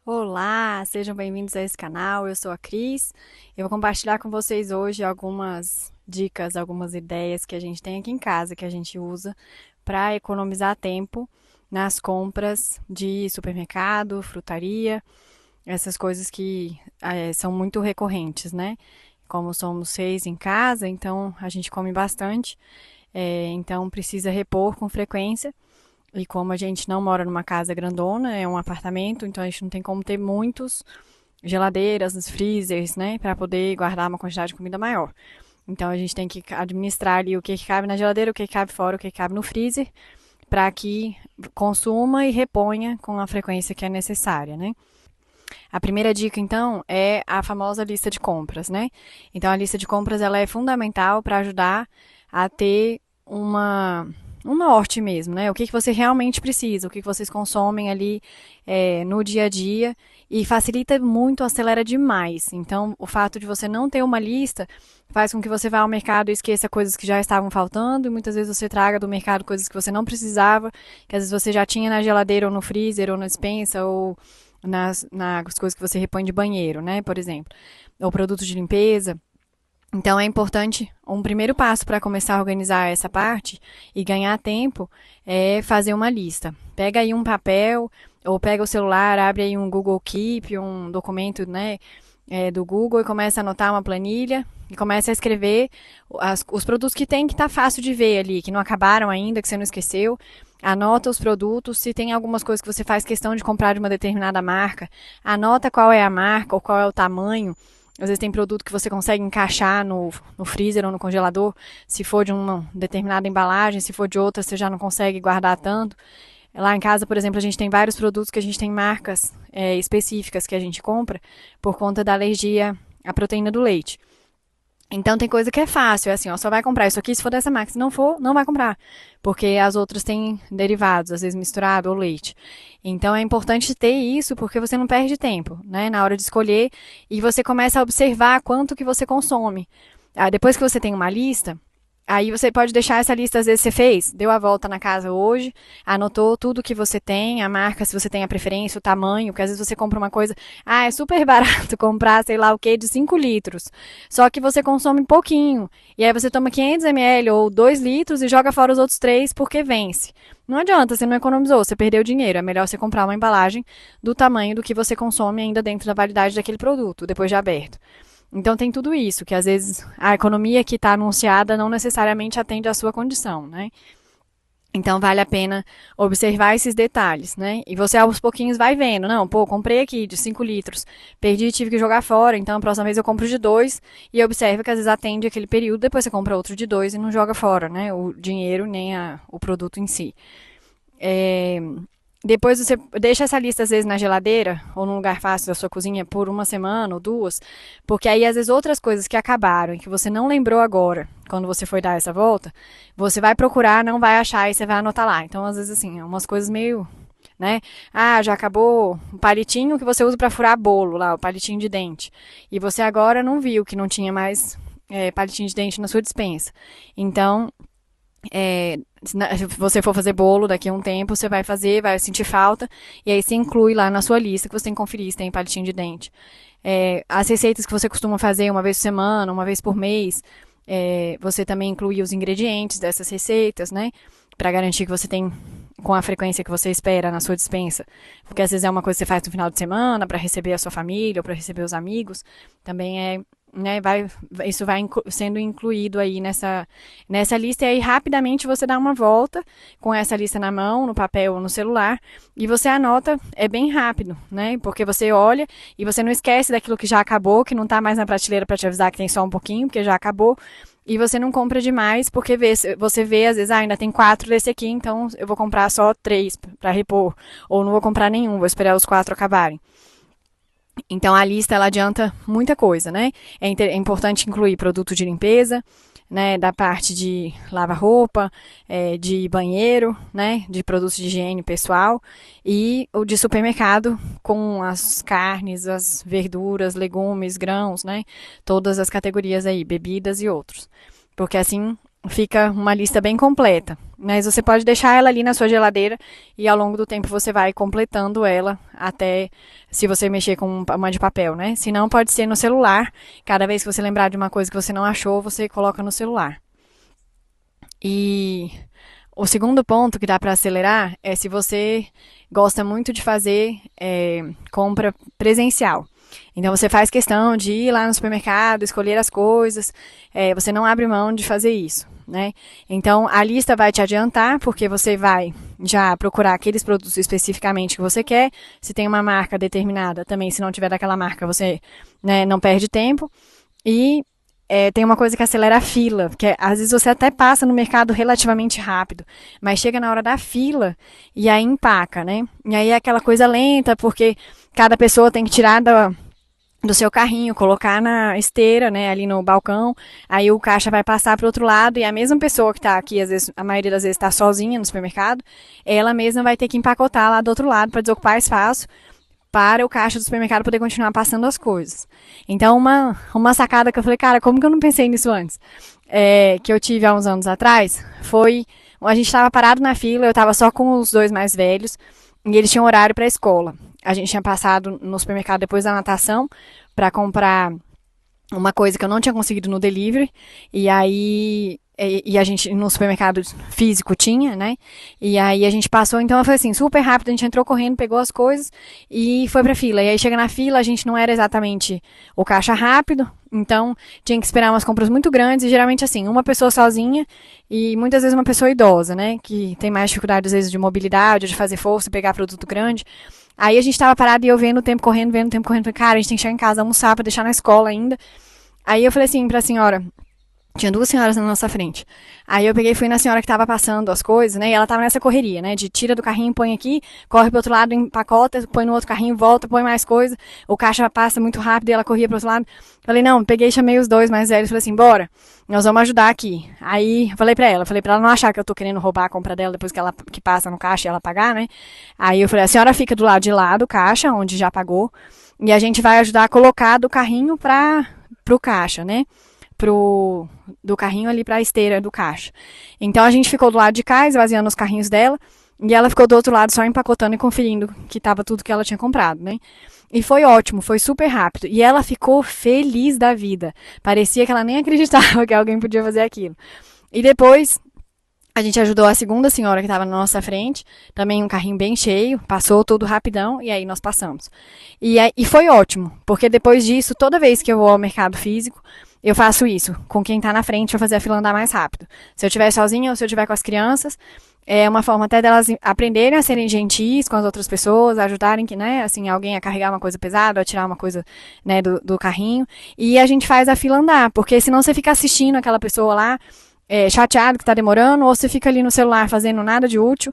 Olá, sejam bem-vindos a esse canal. Eu sou a Cris. Eu vou compartilhar com vocês hoje algumas dicas, algumas ideias que a gente tem aqui em casa, que a gente usa para economizar tempo nas compras de supermercado, frutaria, essas coisas que são muito recorrentes, né? Como somos 6 em casa, então a gente come bastante, então precisa repor com frequência. E como a gente não mora numa casa grandona, é um apartamento, então a gente não tem como ter muitos geladeiras, freezers, né, para poder guardar uma quantidade de comida maior. Então a gente tem que administrar ali o que cabe na geladeira, o que cabe fora, o que cabe no freezer, para que consuma e reponha com a frequência que é necessária, né? A primeira dica, então, é a famosa lista de compras, né? Então a lista de compras ela é fundamental para ajudar a ter um norte mesmo, né? O que você realmente precisa, o que vocês consomem ali no dia a dia e facilita muito, acelera demais. Então, o fato de você não ter uma lista faz com que você vá ao mercado e esqueça coisas que já estavam faltando e muitas vezes você traga do mercado coisas que você não precisava, que às vezes você já tinha na geladeira ou no freezer ou na despensa ou nas coisas que você repõe de banheiro, né? Por exemplo, ou produtos de limpeza. Então é importante, um primeiro passo para começar a organizar essa parte e ganhar tempo é fazer uma lista. Pega aí um papel ou pega o celular, abre aí um Google Keep, um documento, né, do Google e começa a anotar uma planilha e começa a escrever os produtos que tem que tá fácil de ver ali, que não acabaram ainda, que você não esqueceu. Anota os produtos, se tem algumas coisas que você faz questão de comprar de uma determinada marca, anota qual é a marca ou qual é o tamanho. Às vezes tem produto que você consegue encaixar no freezer ou no congelador, se for de uma determinada embalagem, se for de outra, você já não consegue guardar tanto. Lá em casa, por exemplo, a gente tem vários produtos que a gente tem marcas específicas que a gente compra por conta da alergia à proteína do leite. Então tem coisa que é fácil, é assim, ó, só vai comprar isso aqui se for dessa marca. Se não for, não vai comprar. Porque as outras têm derivados, às vezes misturado ou leite. Então é importante ter isso porque você não perde tempo, né, na hora de escolher e você começa a observar quanto que você consome. Depois que você tem uma lista, aí você pode deixar essa lista, às vezes você fez, deu a volta na casa hoje, anotou tudo que você tem, a marca, se você tem a preferência, o tamanho, porque às vezes você compra uma coisa, é super barato comprar, sei lá o que, de 5 litros. Só que você consome pouquinho. E aí você toma 500 ml ou 2 litros e joga fora os outros 3 porque vence. Não adianta, você não economizou, você perdeu dinheiro. É melhor você comprar uma embalagem do tamanho do que você consome ainda dentro da validade daquele produto, depois de aberto. Então tem tudo isso, que às vezes a economia que está anunciada não necessariamente atende à sua condição, né? Então vale a pena observar esses detalhes, né? E você aos pouquinhos vai vendo, não, pô, comprei aqui de 5 litros, perdi e tive que jogar fora, então a próxima vez eu compro de 2 e observa que às vezes atende aquele período, depois você compra outro de 2 e não joga fora, né? O dinheiro nem o produto em si. É, Depois você deixa essa lista às vezes na geladeira ou num lugar fácil da sua cozinha por uma semana ou duas, porque aí às vezes outras coisas que acabaram e que você não lembrou agora, quando você foi dar essa volta, você vai procurar, não vai achar e você vai anotar lá. Então às vezes assim, umas coisas meio, né? Já acabou o palitinho que você usa para furar bolo lá, o palitinho de dente. E você agora não viu que não tinha mais palitinho de dente na sua despensa. Então se você for fazer bolo daqui a um tempo, você vai fazer, vai sentir falta, e aí você inclui lá na sua lista que você tem que conferir se tem palitinho de dente. As receitas que você costuma fazer uma vez por semana, uma vez por mês, você também inclui os ingredientes dessas receitas, né? Para garantir que você tem com a frequência que você espera na sua dispensa. Porque às vezes é uma coisa que você faz no final de semana para receber a sua família ou para receber os amigos. Também né, isso vai sendo incluído aí nessa lista, e aí rapidamente você dá uma volta com essa lista na mão, no papel ou no celular, e você anota, é bem rápido, né? Porque você olha e você não esquece daquilo que já acabou, que não está mais na prateleira para te avisar que tem só um pouquinho, porque já acabou, e você não compra demais, porque você vê, às vezes, ainda tem 4 desse aqui, então eu vou comprar só 3 para repor, ou não vou comprar nenhum, vou esperar os 4 acabarem. Então a lista ela adianta muita coisa, né? É importante incluir produto de limpeza, né? Da parte de lava-roupa, de banheiro, né? De produtos de higiene pessoal e o de supermercado com as carnes, as verduras, legumes, grãos, né? Todas as categorias aí, bebidas e outros. Porque assim fica uma lista bem completa. Mas você pode deixar ela ali na sua geladeira e ao longo do tempo você vai completando ela até se você mexer com uma de papel, né? Se não, pode ser no celular. Cada vez que você lembrar de uma coisa que você não achou, você coloca no celular. E o segundo ponto que dá para acelerar é se você gosta muito de fazer compra presencial. Então você faz questão de ir lá no supermercado, escolher as coisas, você não abre mão de fazer isso, né? Então a lista vai te adiantar, porque você vai já procurar aqueles produtos especificamente que você quer. Se tem uma marca determinada, também se não tiver daquela marca, você, né, não perde tempo. E tem uma coisa que acelera a fila, que às vezes você até passa no mercado relativamente rápido, mas chega na hora da fila e aí empaca, né? E aí é aquela coisa lenta, porque cada pessoa tem que tirar do seu carrinho, colocar na esteira, né, ali no balcão, aí o caixa vai passar para o outro lado e a mesma pessoa que está aqui, às vezes, a maioria das vezes está sozinha no supermercado, ela mesma vai ter que empacotar lá do outro lado para desocupar espaço para o caixa do supermercado poder continuar passando as coisas. Então, uma sacada que eu falei, cara, como que eu não pensei nisso antes? Que eu tive há uns anos atrás, foi, a gente estava parado na fila, eu estava só com os dois mais velhos, e eles tinham horário para a escola. A gente tinha passado no supermercado depois da natação para comprar uma coisa que eu não tinha conseguido no delivery, e aí e a gente no supermercado físico tinha, né? E aí a gente passou, então foi assim, super rápido, a gente entrou correndo, pegou as coisas e foi pra fila. E aí chega na fila, a gente não era exatamente o caixa rápido, então tinha que esperar umas compras muito grandes, e geralmente assim, uma pessoa sozinha e muitas vezes uma pessoa idosa, né? Que tem mais dificuldade às vezes de mobilidade, de fazer força, pegar produto grande. Aí a gente tava parado e eu vendo o tempo correndo, falei, cara, a gente tem que chegar em casa, almoçar pra deixar na escola ainda. Aí eu falei assim pra senhora, tinha duas senhoras na nossa frente. Aí eu peguei e fui na senhora que tava passando as coisas, né? E ela tava nessa correria, né? De tira do carrinho, põe aqui, corre pro outro lado, empacota, põe no outro carrinho, volta, põe mais coisa. O caixa passa muito rápido e ela corria pro outro lado. Falei, não, peguei e chamei os dois mais velhos. Falei assim, bora, nós vamos ajudar aqui. Aí falei pra ela não achar que eu tô querendo roubar a compra dela depois que ela que passa no caixa e ela pagar, né? Aí eu falei, a senhora fica do lado de lá do caixa, onde já pagou, e a gente vai ajudar a colocar do carrinho pro caixa, né? Do carrinho ali para a esteira do caixa. Então a gente ficou do lado de cá, esvaziando os carrinhos dela, e ela ficou do outro lado só empacotando e conferindo que estava tudo que ela tinha comprado, né? E foi ótimo, foi super rápido. E ela ficou feliz da vida. Parecia que ela nem acreditava que alguém podia fazer aquilo. E depois a gente ajudou a segunda senhora que estava na nossa frente, também um carrinho bem cheio, passou tudo rapidão e aí nós passamos. E foi ótimo, porque depois disso, toda vez que eu vou ao mercado físico, eu faço isso com quem está na frente para fazer a fila andar mais rápido. Se eu estiver sozinha ou se eu estiver com as crianças, é uma forma até delas aprenderem a serem gentis com as outras pessoas, ajudarem que, né, assim, alguém a carregar uma coisa pesada, a tirar uma coisa, né, do carrinho. E a gente faz a fila andar, porque senão você fica assistindo aquela pessoa lá, chateado que está demorando, ou você fica ali no celular fazendo nada de útil,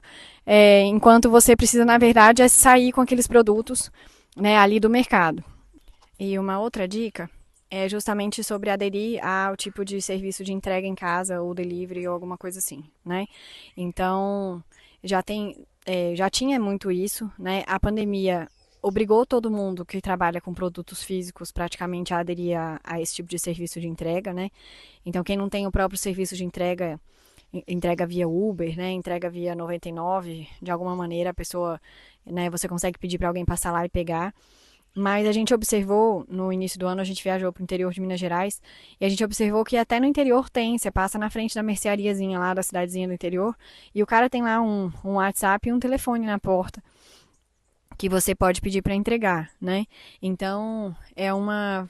enquanto você precisa, na verdade, sair com aqueles produtos, né, ali do mercado. E uma outra dica é justamente sobre aderir ao tipo de serviço de entrega em casa, ou delivery, ou alguma coisa assim, né? Então, já tinha muito isso, né? A pandemia obrigou todo mundo que trabalha com produtos físicos praticamente a aderir a esse tipo de serviço de entrega, né? Então, quem não tem o próprio serviço de entrega, entrega via Uber, né? Entrega via 99, de alguma maneira a pessoa, né? Você consegue pedir para alguém passar lá e pegar. Mas a gente observou, no início do ano, a gente viajou para o interior de Minas Gerais, e a gente observou que até no interior tem, você passa na frente da merceariazinha lá da cidadezinha do interior, e o cara tem lá um WhatsApp e um telefone na porta, que você pode pedir para entregar, né? Então, é uma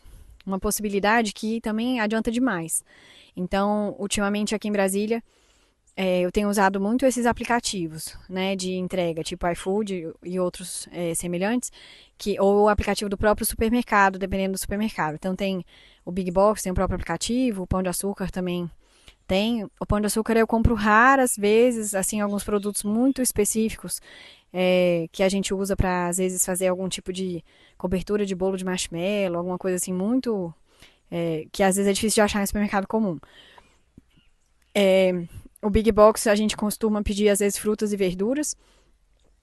possibilidade que também adianta demais. Então, ultimamente aqui em Brasília, eu tenho usado muito esses aplicativos, né, de entrega, tipo iFood e outros semelhantes, ou o aplicativo do próprio supermercado, dependendo do supermercado. Então tem o Big Box, tem o próprio aplicativo, o Pão de Açúcar também tem. O Pão de Açúcar eu compro raras vezes, assim, alguns produtos muito específicos que a gente usa para, às vezes, fazer algum tipo de cobertura de bolo de marshmallow, alguma coisa assim muito... que às vezes é difícil de achar no supermercado comum. O Big Box a gente costuma pedir às vezes frutas e verduras,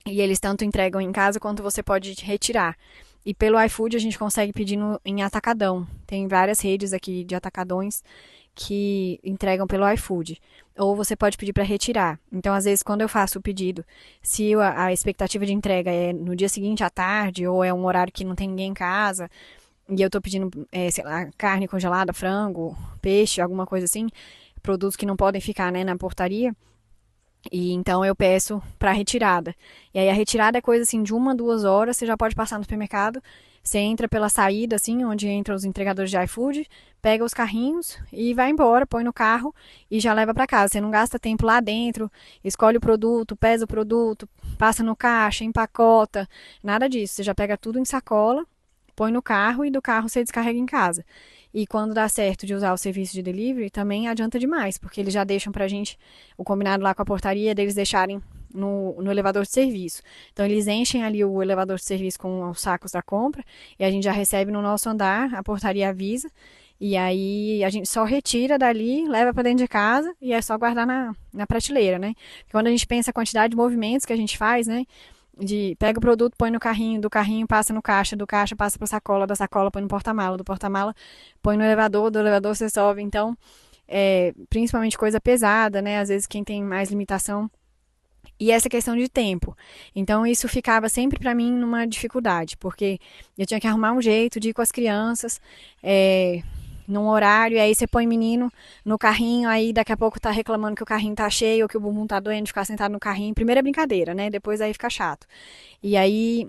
e eles tanto entregam em casa quanto você pode retirar. E pelo iFood a gente consegue pedir em atacadão. Tem várias redes aqui de atacadões que entregam pelo iFood. Ou você pode pedir para retirar. Então, às vezes, quando eu faço o pedido, se a expectativa de entrega é no dia seguinte à tarde, ou é um horário que não tem ninguém em casa, e eu tô pedindo, sei lá, carne congelada, frango, peixe, alguma coisa assim, produtos que não podem ficar, né, na portaria, e então eu peço para retirada. E aí a retirada é coisa assim de 1, 2 horas, você já pode passar no supermercado, você entra pela saída, assim, onde entram os entregadores de iFood, pega os carrinhos e vai embora, põe no carro e já leva para casa. Você não gasta tempo lá dentro, escolhe o produto, pesa o produto, passa no caixa, empacota, nada disso. Você já pega tudo em sacola, põe no carro e do carro você descarrega em casa. E quando dá certo de usar o serviço de delivery, também adianta demais, porque eles já deixam pra gente o combinado lá com a portaria deles deixarem no elevador de serviço. Então eles enchem ali o elevador de serviço com os sacos da compra e a gente já recebe no nosso andar, a portaria avisa. E aí a gente só retira dali, leva para dentro de casa e é só guardar na prateleira, né? Porque quando a gente pensa a quantidade de movimentos que a gente faz, né? De pega o produto, põe no carrinho, do carrinho passa no caixa, do caixa passa pra sacola, da sacola põe no porta-mala, do porta-mala põe no elevador, do elevador você sobe. Então, principalmente coisa pesada, né? Às vezes quem tem mais limitação. E essa questão de tempo. Então, isso ficava sempre para mim numa dificuldade, porque eu tinha que arrumar um jeito de ir com as crianças, num horário, e aí você põe menino no carrinho, aí daqui a pouco tá reclamando que o carrinho tá cheio, ou que o bumbum tá doendo de ficar sentado no carrinho. Primeiro é brincadeira, né? Depois aí fica chato. E aí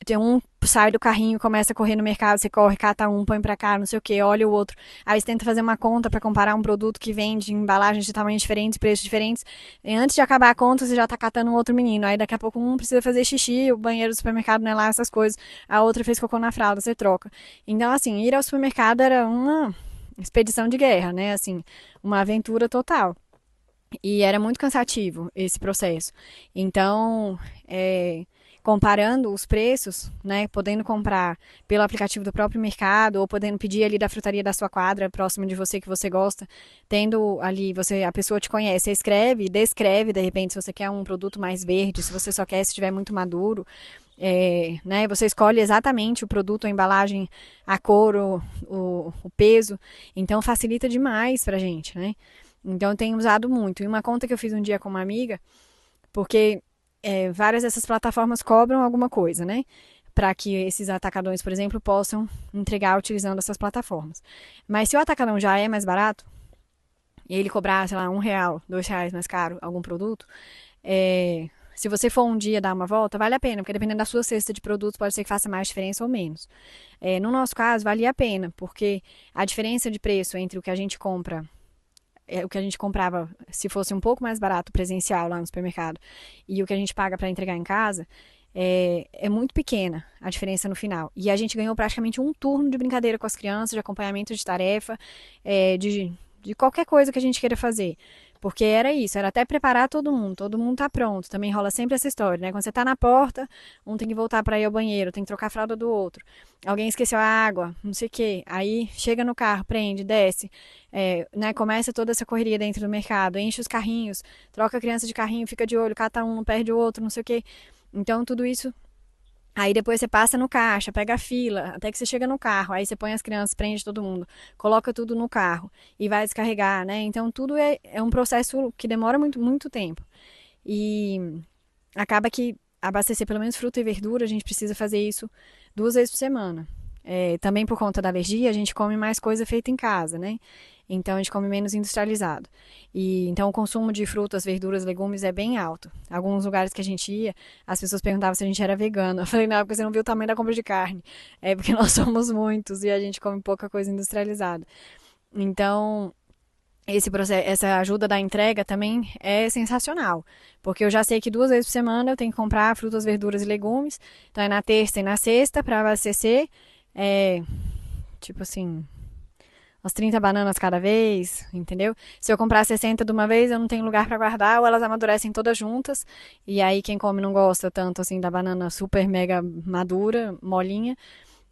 tem um sai do carrinho, começa a correr no mercado, você corre, cata um, põe pra cá, não sei o que, olha o outro. Aí você tenta fazer uma conta para comparar um produto que vende em embalagens de tamanhos diferentes, preços diferentes. E antes de acabar a conta, você já tá catando um outro menino. Aí daqui a pouco um precisa fazer xixi, o banheiro do supermercado não é lá, essas coisas. A outra fez cocô na fralda, você troca. Então, assim, ir ao supermercado era uma expedição de guerra, né? Assim, uma aventura total. E era muito cansativo esse processo. Então, comparando os preços, né, podendo comprar pelo aplicativo do próprio mercado ou podendo pedir ali da frutaria da sua quadra, próximo de você que você gosta, tendo ali a pessoa te conhece, você escreve, descreve de repente se você quer um produto mais verde, se você só quer se estiver muito maduro, né, você escolhe exatamente o produto, a embalagem, a cor, o peso, então facilita demais pra gente, né? Então eu tenho usado muito. E uma conta que eu fiz um dia com uma amiga, porque várias dessas plataformas cobram alguma coisa, né? Para que esses atacadões, por exemplo, possam entregar utilizando essas plataformas. Mas se o atacadão já é mais barato, e ele cobrar, sei lá, R$ 1, R$ 2 mais caro algum produto, se você for um dia dar uma volta, vale a pena, porque dependendo da sua cesta de produtos, pode ser que faça mais diferença ou menos. No nosso caso, valia a pena, porque a diferença de preço entre o que a gente compra o que a gente comprava, se fosse um pouco mais barato presencial lá no supermercado, e o que a gente paga para entregar em casa, é muito pequena a diferença no final. E a gente ganhou praticamente um turno de brincadeira com as crianças, de acompanhamento de tarefa, de qualquer coisa que a gente queira fazer. Porque era isso, era até preparar todo mundo tá pronto. Também rola sempre essa história, né? Quando você tá na porta, um tem que voltar para ir ao banheiro, tem que trocar a fralda do outro. Alguém esqueceu a água, não sei o quê. Aí chega no carro, prende, desce, né? Começa toda essa correria dentro do mercado, enche os carrinhos, troca a criança de carrinho, fica de olho, cata um, perde o outro, não sei o quê. Então tudo isso. Aí depois você passa no caixa, pega a fila, até que você chega no carro. Aí você põe as crianças, prende todo mundo, coloca tudo no carro e vai descarregar, né? Então tudo é um processo que demora muito, muito tempo. E acaba que abastecer pelo menos fruta e verdura, a gente precisa fazer isso 2 vezes por semana. Também por conta da alergia, a gente come mais coisa feita em casa, né? Então a gente come menos industrializado. E então o consumo de frutas, verduras, legumes é bem alto. Alguns lugares que a gente ia, as pessoas perguntavam se a gente era vegano. Eu falei, não, porque você não viu o tamanho da compra de carne. É porque nós somos muitos e a gente come pouca coisa industrializada. Então, esse processo, essa ajuda da entrega também é sensacional, porque eu já sei que 2 vezes por semana eu tenho que comprar frutas, verduras e legumes. Então é na terça e na sexta para abastecer, é, tipo assim, umas 30 bananas cada vez, entendeu? Se eu comprar 60 de uma vez, eu não tenho lugar para guardar, ou elas amadurecem todas juntas, e aí quem come não gosta tanto assim da banana super mega madura, molinha,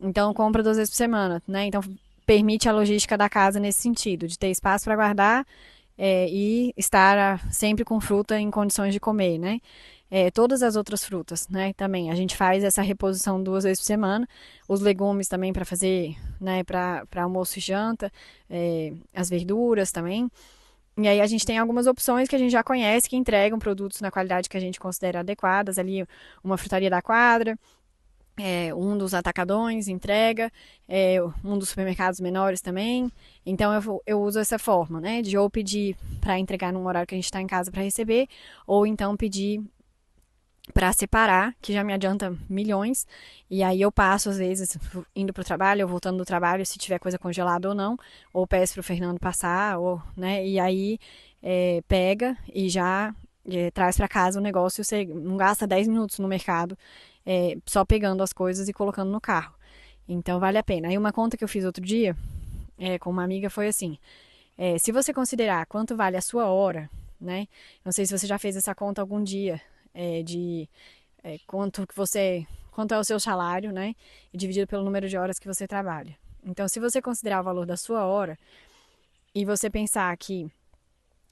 então compra 2 vezes por semana, né? Então permite a logística da casa nesse sentido, de ter espaço para guardar, e estar sempre com fruta em condições de comer, né? todas as outras frutas, né? Também a gente faz essa reposição 2 vezes por semana. Os legumes também para fazer, né? Para almoço e janta, as verduras também. E aí a gente tem algumas opções que a gente já conhece que entregam produtos na qualidade que a gente considera adequadas. Ali, uma frutaria da quadra, um dos atacadões entrega, um dos supermercados menores também. Então eu uso essa forma, né? De ou pedir para entregar num horário que a gente está em casa para receber, ou então pedir para separar, que já me adianta milhões. E aí eu passo, às vezes, indo pro trabalho ou voltando do trabalho, se tiver coisa congelada ou não, ou peço pro Fernando passar, ou, né? E aí pega e já traz para casa o negócio. Você não gasta 10 minutos no mercado só pegando as coisas e colocando no carro. Então vale a pena. Aí uma conta que eu fiz outro dia com uma amiga foi assim: se você considerar quanto vale a sua hora, né? Não sei se você já fez essa conta algum dia, de quanto é o seu salário, né? E dividido pelo número de horas que você trabalha. Então, se você considerar o valor da sua hora e você pensar que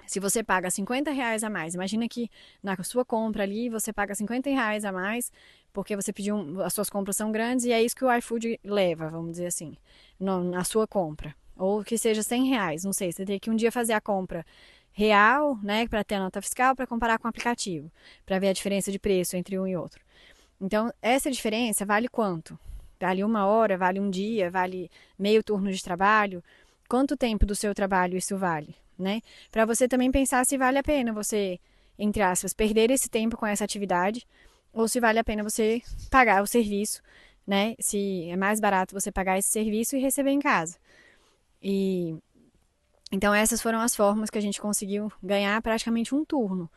se você paga R$ 50 a mais, imagina que na sua compra ali você paga R$ 50 a mais porque você pediu, as suas compras são grandes e é isso que o iFood leva, vamos dizer assim, na sua compra. Ou que seja R$ 100, não sei, você tem que um dia fazer a compra real, né, para ter a nota fiscal, para comparar com o aplicativo, para ver a diferença de preço entre um e outro. Então, essa diferença vale quanto? Vale uma hora, vale um dia, vale meio turno de trabalho? Quanto tempo do seu trabalho isso vale, né? Para você também pensar se vale a pena você, entre aspas, perder esse tempo com essa atividade ou se vale a pena você pagar o serviço, né? Se é mais barato você pagar esse serviço e receber em casa. E então essas foram as formas que a gente conseguiu ganhar praticamente um turno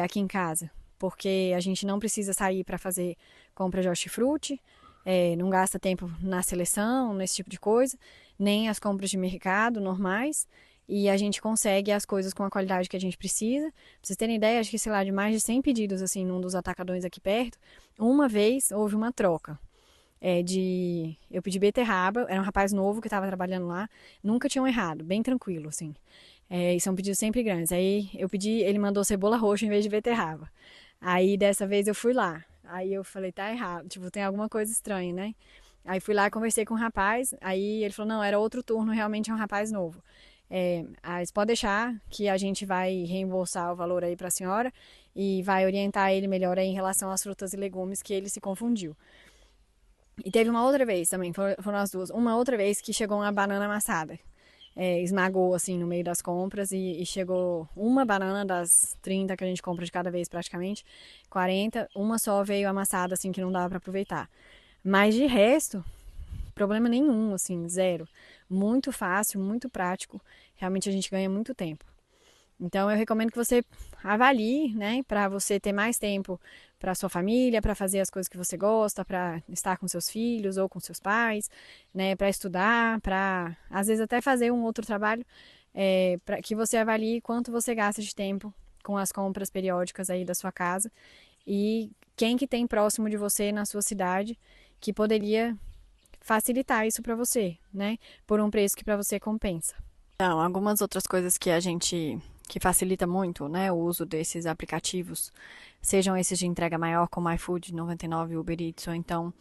aqui em casa, porque a gente não precisa sair para fazer compra de hortifruti, não gasta tempo na seleção, nesse tipo de coisa, nem as compras de mercado normais, e a gente consegue as coisas com a qualidade que a gente precisa. Pra vocês terem ideia, acho que, sei lá, de mais de 100 pedidos, assim, num dos atacadões aqui perto, uma vez houve uma troca. Eu pedi beterraba, era um rapaz novo que estava trabalhando lá, nunca tinham errado, bem tranquilo, assim. E são pedidos sempre grandes. Aí eu pedi, ele mandou cebola roxa em vez de beterraba. Aí dessa vez eu fui lá. Aí eu falei, tá errado, tipo, tem alguma coisa estranha, né? Aí fui lá, conversei com o rapaz, aí ele falou, não, era outro turno, realmente é um rapaz novo. Aí você pode deixar que a gente vai reembolsar o valor aí pra senhora e vai orientar ele melhor aí em relação às frutas e legumes que ele se confundiu. E teve uma outra vez também, foram as duas. Uma outra vez que chegou uma banana amassada. Esmagou assim no meio das compras e chegou uma banana das 30 que a gente compra de cada vez praticamente, 40, uma só veio amassada assim que não dava para aproveitar. Mas de resto, problema nenhum, assim, zero. Muito fácil, muito prático. Realmente a gente ganha muito tempo. Então eu recomendo que você avalie, né, para você ter mais tempo para sua família, para fazer as coisas que você gosta, para estar com seus filhos ou com seus pais, né, para estudar, para às vezes até fazer um outro trabalho, para que você avalie quanto você gasta de tempo com as compras periódicas aí da sua casa e quem que tem próximo de você na sua cidade que poderia facilitar isso para você, né, por um preço que para você compensa. Então, algumas outras coisas que facilita muito, né, o uso desses aplicativos, sejam esses de entrega maior como iFood 99, Uber Eats, ou então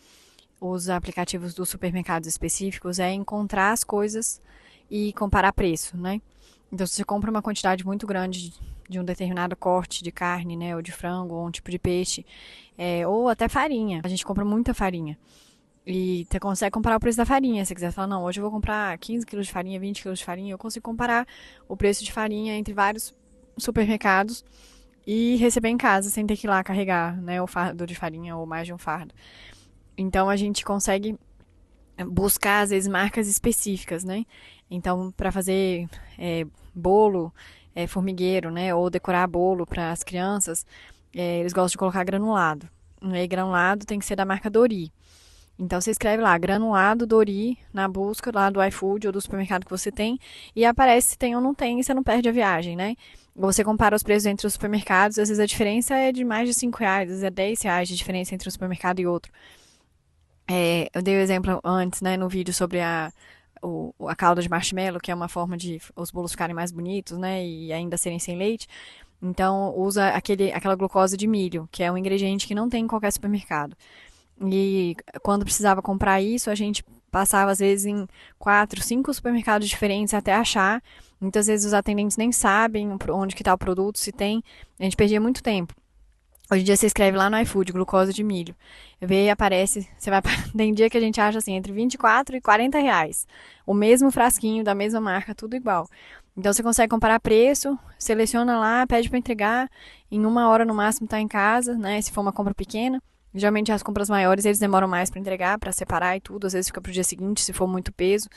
os aplicativos dos supermercados específicos, é encontrar as coisas e comparar preço, né? Então, se você compra uma quantidade muito grande de um determinado corte de carne, né, ou de frango, ou um tipo de peixe, ou até farinha, a gente compra muita farinha. E você consegue comparar o preço da farinha. Se você quiser falar, não, hoje eu vou comprar 15 quilos de farinha, 20 quilos de farinha, eu consigo comparar o preço de farinha entre vários supermercados e receber em casa sem ter que ir lá carregar, né, o fardo de farinha ou mais de um fardo. Então a gente consegue buscar às vezes marcas específicas, né? Então para fazer bolo, formigueiro, né, ou decorar bolo para as crianças, eles gostam de colocar granulado. E granulado tem que ser da marca Dori. Então você escreve lá, granulado Dori, na busca lá do iFood ou do supermercado que você tem, e aparece se tem ou não tem, e você não perde a viagem, né? Você compara os preços entre os supermercados, às vezes a diferença é de mais de R$ 5, às vezes é R$ 10 de diferença entre um supermercado e outro. Eu dei o exemplo antes, né, no vídeo sobre a calda de marshmallow, que é uma forma de os bolos ficarem mais bonitos, né? E ainda serem sem leite. Então, usa aquela glucose de milho, que é um ingrediente que não tem em qualquer supermercado. E quando precisava comprar isso, a gente passava às vezes em 4, 5 supermercados diferentes até achar. Muitas vezes os atendentes nem sabem onde que está o produto, se tem. A gente perdia muito tempo. Hoje em dia você escreve lá no iFood, glucose de milho. Vê e aparece, você vai, tem dia que a gente acha assim, entre 24 e 40 reais. O mesmo frasquinho, da mesma marca, tudo igual. Então você consegue comparar preço, seleciona lá, pede para entregar, em 1 hora no máximo tá em casa, né? Se for uma compra pequena. Geralmente as compras maiores eles demoram mais para entregar, para separar e tudo, às vezes fica pro dia seguinte, se for muito peso,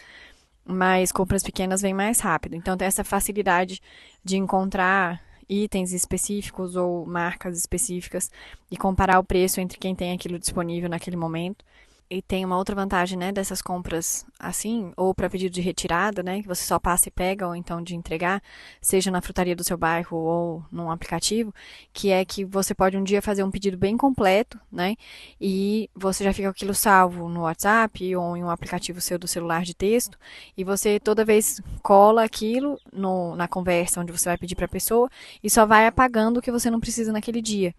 mas compras pequenas vêm mais rápido. Então tem essa facilidade de encontrar itens específicos ou marcas específicas e comparar o preço entre quem tem aquilo disponível naquele momento. E tem uma outra vantagem, né, dessas compras assim, ou para pedido de retirada, né, que você só passa e pega, ou então de entregar, seja na frutaria do seu bairro ou num aplicativo, que é que você pode um dia fazer um pedido bem completo, né, e você já fica com aquilo salvo no WhatsApp ou em um aplicativo seu do celular de texto, e você toda vez cola aquilo na conversa onde você vai pedir para a pessoa e só vai apagando o que você não precisa naquele dia.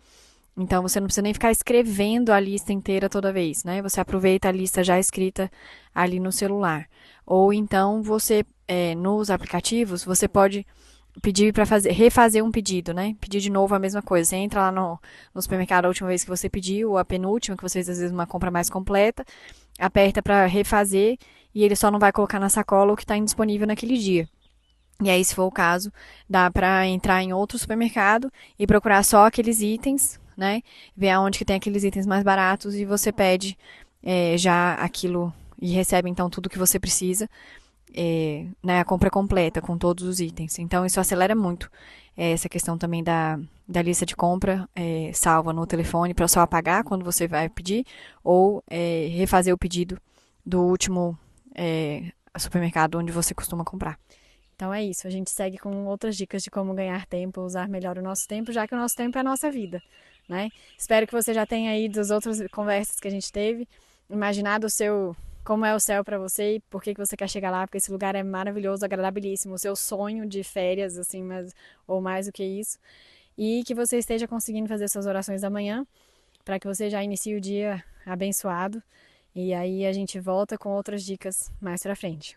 Então você não precisa nem ficar escrevendo a lista inteira toda vez, né? Você aproveita a lista já escrita ali no celular. Ou então você, nos aplicativos, você pode pedir para refazer um pedido, né? Pedir de novo a mesma coisa. Você entra lá no supermercado a última vez que você pediu, ou a penúltima, que você fez às vezes uma compra mais completa, aperta para refazer e ele só não vai colocar na sacola o que está indisponível naquele dia. E aí, se for o caso, dá para entrar em outro supermercado e procurar só aqueles itens, né? Ver aonde que tem aqueles itens mais baratos e você pede já aquilo e recebe então tudo que você precisa, né? A compra completa com todos os itens. Então isso acelera muito essa questão também da lista de compra salva no telefone para só apagar quando você vai pedir ou refazer o pedido do último supermercado onde você costuma comprar. Então é isso, a gente segue com outras dicas de como ganhar tempo, usar melhor o nosso tempo, já que o nosso tempo é a nossa vida, né? Espero que você já tenha aí das outras conversas que a gente teve, imaginado como é o céu para você e por que você quer chegar lá, porque esse lugar é maravilhoso, agradabilíssimo, o seu sonho de férias, assim, ou mais do que isso, e que você esteja conseguindo fazer suas orações da manhã, para que você já inicie o dia abençoado, e aí a gente volta com outras dicas mais pra frente.